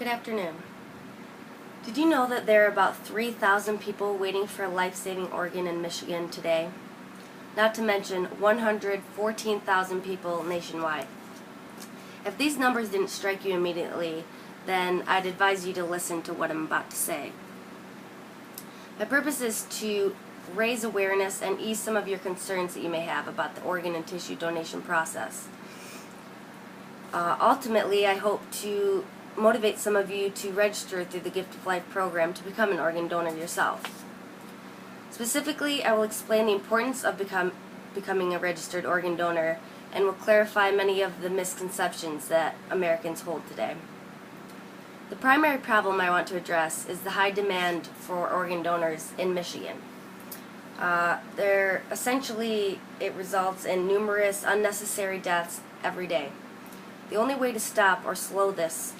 Good afternoon. Did you know that there are about 3,000 people waiting for a life-saving organ in Michigan today? Not to mention 114,000 people nationwide. If these numbers didn't strike you immediately, then I'd advise you to listen to what I'm about to say. My purpose is to raise awareness and ease some of your concerns that you may have about the organ and tissue donation process. Ultimately, I hope to motivate some of you to register through the Gift of Life program to become an organ donor yourself. Specifically, I will explain the importance of becoming a registered organ donor and will clarify many of the misconceptions that Americans hold today. The primary problem I want to address is the high demand for organ donors in Michigan. It results in numerous unnecessary deaths every day. The only way to stop or slow this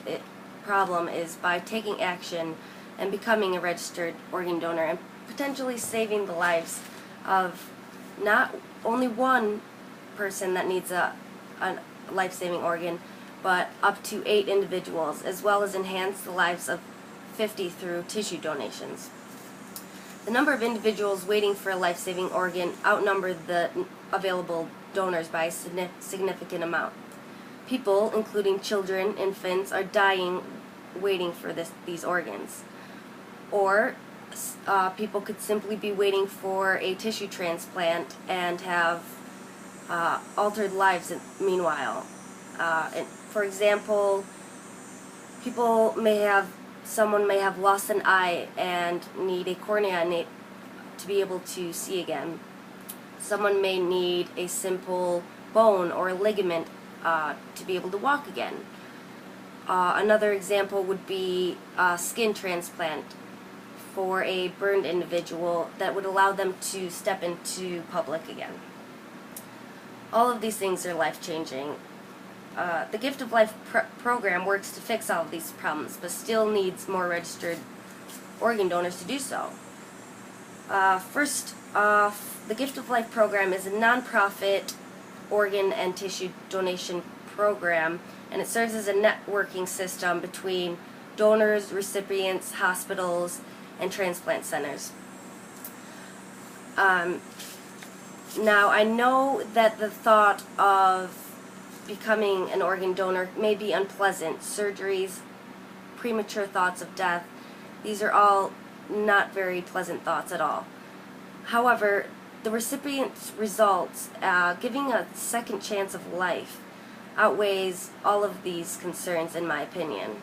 problem is by taking action and becoming a registered organ donor and potentially saving the lives of not only one person that needs a life-saving organ, but up to 8 individuals, as well as enhance the lives of 50 through tissue donations. The number of individuals waiting for a life-saving organ outnumber the available donors by a significant amount. People, including children, infants, are dying waiting for these organs. Or people could simply be waiting for a tissue transplant and have altered lives meanwhile. For example, someone may have lost an eye and need a cornea to be able to see again. Someone may need a simple bone or a ligament to be able to walk again. Another example would be a skin transplant for a burned individual that would allow them to step into public again. All of these things are life-changing. The Gift of Life program works to fix all of these problems, but still needs more registered organ donors to do so. First off, the Gift of Life program is a non-profit organ and tissue donation program, and it serves as a networking system between donors, recipients, hospitals, and transplant centers. Now, I know that the thought of becoming an organ donor may be unpleasant. Surgeries, premature thoughts of death, these are all not very pleasant thoughts at all. However, the recipient's results, giving a second chance of life, outweighs all of these concerns in my opinion.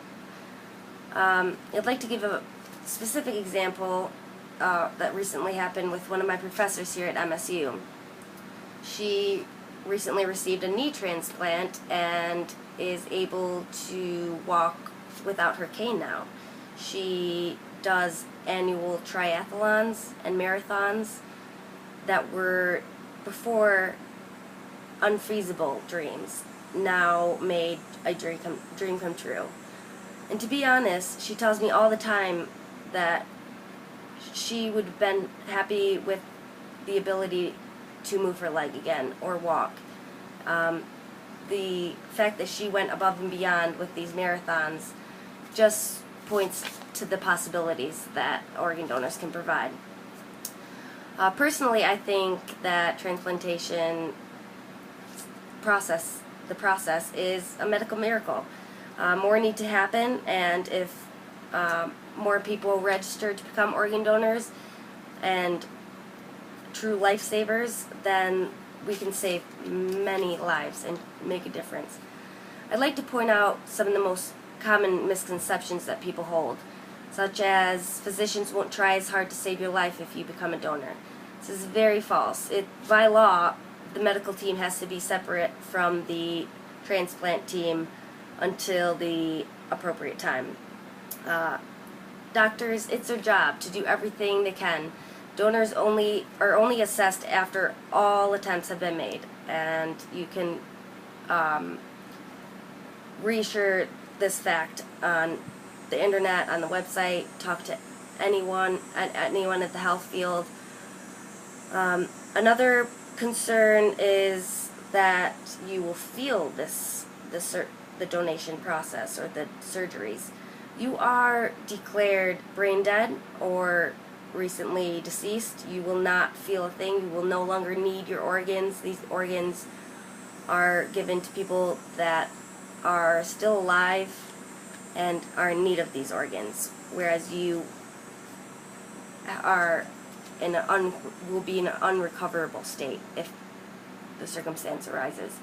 I'd like to give a specific example that recently happened with one of my professors here at MSU. She recently received a knee transplant and is able to walk without her cane now. She does annual triathlons and marathons that were before unfeasible dreams, now made a dream come true. And to be honest, she tells me all the time that she would have been happy with the ability to move her leg again or walk. The fact that she went above and beyond with these marathons just points to the possibilities that organ donors can provide. Personally, I think that transplantation process is a medical miracle. More need to happen, and if more people register to become organ donors and true lifesavers, then we can save many lives and make a difference. I'd like to point out some of the most common misconceptions that people hold, such as physicians won't try as hard to save your life if you become a donor. This is very false. By law, the medical team has to be separate from the transplant team until the appropriate time. Doctors, it's their job to do everything they can. Donors are only assessed after all attempts have been made, and you can reassure this fact on the internet, on the website, talk to anyone at the health field. Another concern is that you will feel the donation process or the surgeries. you are declared brain dead or recently deceased, you will not feel a thing. You will no longer need your organs. These organs are given to people that are still alive and are in need of these organs, whereas you are will be in an unrecoverable state if the circumstance arises.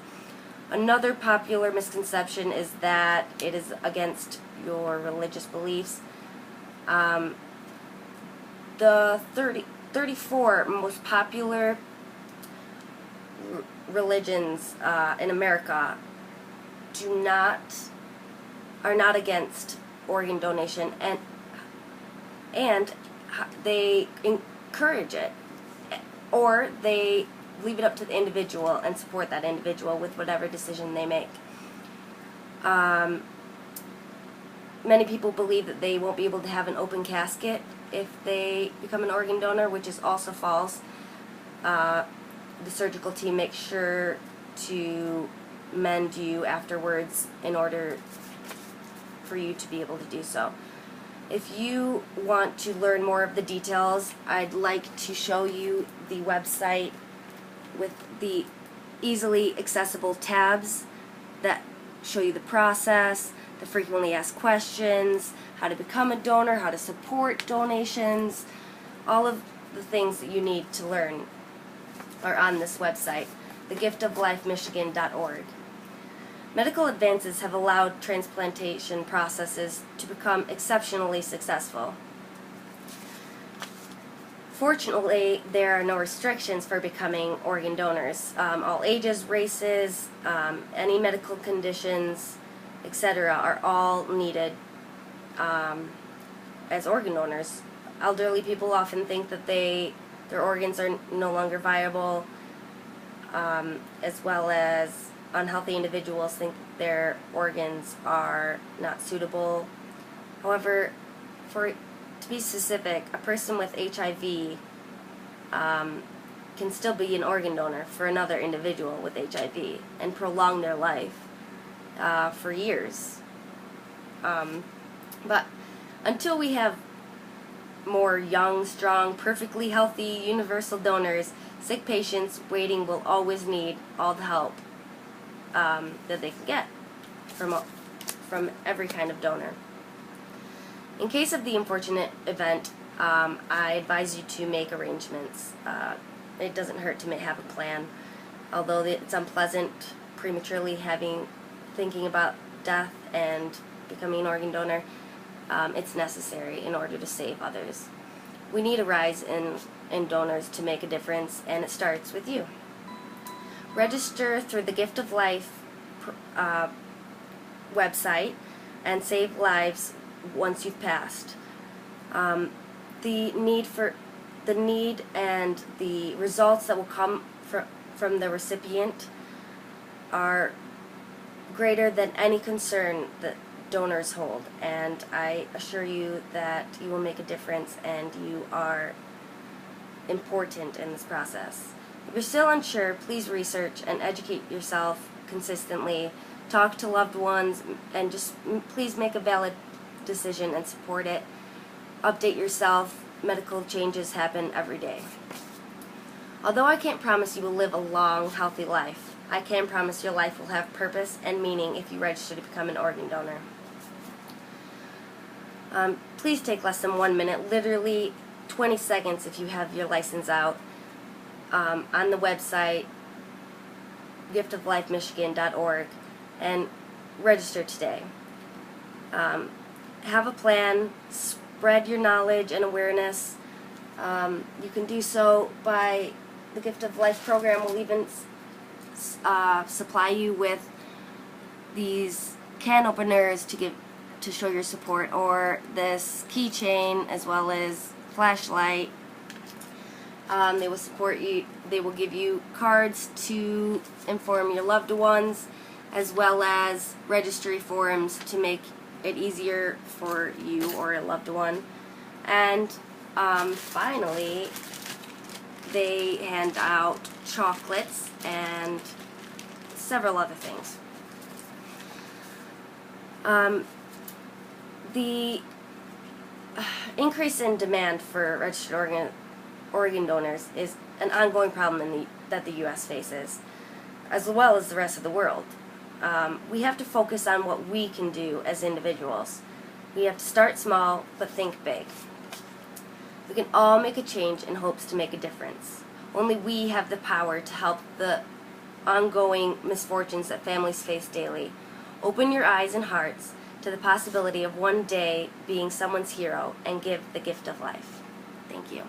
Another popular misconception is that it is against your religious beliefs. The 34 most popular religions in America are not against organ donation, and they encourage it, or they leave it up to the individual and support that individual with whatever decision they make. Many people believe that they won't be able to have an open casket if they become an organ donor, which is also false. The surgical team makes sure to mend you afterwards in order for you to be able to do so. If you want to learn more of the details, I'd like to show you the website with the easily accessible tabs that show you the process, the frequently asked questions, how to become a donor, how to support donations. All of the things that you need to learn are on this website, thegiftoflifemichigan.org. Medical advances have allowed transplantation processes to become exceptionally successful. Fortunately, there are no restrictions for becoming organ donors. All ages, races, any medical conditions, etc. are all needed as organ donors. Elderly people often think that their organs are no longer viable, as well as unhealthy individuals think their organs are not suitable. However, to be specific, a person with HIV can still be an organ donor for another individual with HIV and prolong their life for years. But until we have more young, strong, perfectly healthy, universal donors, sick patients waiting will always need all the help that they can get from every kind of donor. In case of the unfortunate event, I advise you to make arrangements. It doesn't hurt to have a plan. Although it's unpleasant prematurely thinking about death and becoming an organ donor, it's necessary in order to save others. We need a rise in donors to make a difference, and it starts with you. Register through the Gift of Life website and save lives once you've passed. The need and the results that will come from the recipient are greater than any concern that donors hold, and I assure you that you will make a difference and you are important in this process. If you're still unsure, please research and educate yourself consistently. Talk to loved ones and just please make a valid decision and support it. Update yourself. Medical changes happen every day. Although I can't promise you will live a long, healthy life, I can promise your life will have purpose and meaning if you register to become an organ donor. Please take less than 1 minute, literally 20 seconds if you have your license out, on the website giftoflifemichigan.org and register today. Have a plan, spread your knowledge and awareness. You can do so by the Gift of Life program will even supply you with these can openers to show your support, or this keychain as well as flashlight. They will support you. They will give you cards to inform your loved ones, as well as registry forms to make it easier for you or a loved one. And finally, they hand out chocolates and several other things. The increase in demand for registered organ donors is an ongoing problem that the U.S. faces, as well as the rest of the world. We have to focus on what we can do as individuals. We have to start small, but think big. We can all make a change in hopes to make a difference. Only we have the power to help the ongoing misfortunes that families face daily. Open your eyes and hearts to the possibility of one day being someone's hero and give the gift of life. Thank you.